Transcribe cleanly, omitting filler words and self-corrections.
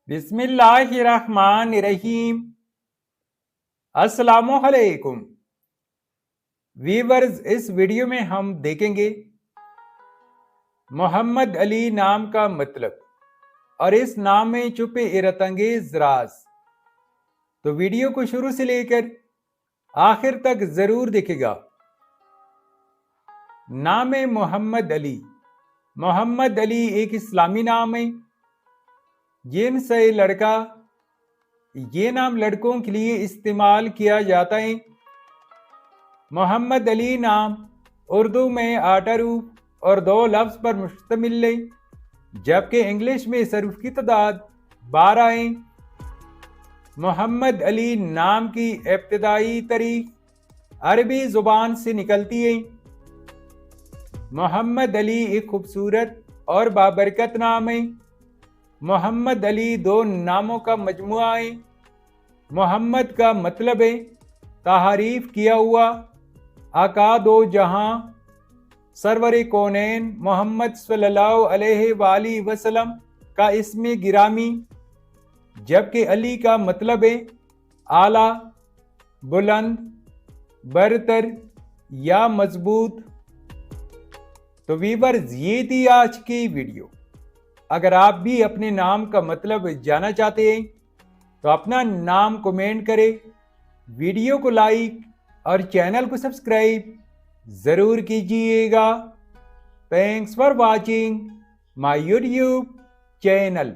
بسم اللہ الرحمن الرحیم۔ السلام علیکم ویورز، اس ویڈیو میں ہم دیکھیں گے محمد علی نام کا مطلب اور اس نام میں چھپے حیرت انگیز راز۔ تو ویڈیو کو شروع سے لے کر آخر تک ضرور دیکھے گا۔ نام محمد علی۔ محمد علی ایک اسلامی نام ہے۔ جن سے لڑکا، یہ نام لڑکوں کے لیے استعمال کیا جاتا ہے۔ محمد علی نام اردو میں 8 حروف اور 2 لفظ پر مشتمل ہے، جبکہ انگلش میں حروف کی تعداد 12 ہے۔ محمد علی نام کی ابتدائی تاریخ عربی زبان سے نکلتی ہے۔ محمد علی ایک خوبصورت اور بابرکت نام ہے۔ محمد علی 2 ناموں کا مجموعہ ہے۔ محمد کا مطلب ہے تعریف کیا ہوا، آقا دو جہاں، سرور کونین محمد صلی اللہ علیہ وآلہ وسلم کا اسم گرامی، جبکہ علی کا مطلب ہے اعلیٰ، بلند، برتر یا مضبوط۔ تو ویورز، یہ تھی آج کی ویڈیو۔ اگر آپ بھی اپنے نام کا مطلب جاننا چاہتے ہیں تو اپنا نام کمنٹ کریں، ویڈیو کو لائک اور چینل کو سبسکرائب ضرور کیجئے گا۔ Thanks for watching my YouTube channel.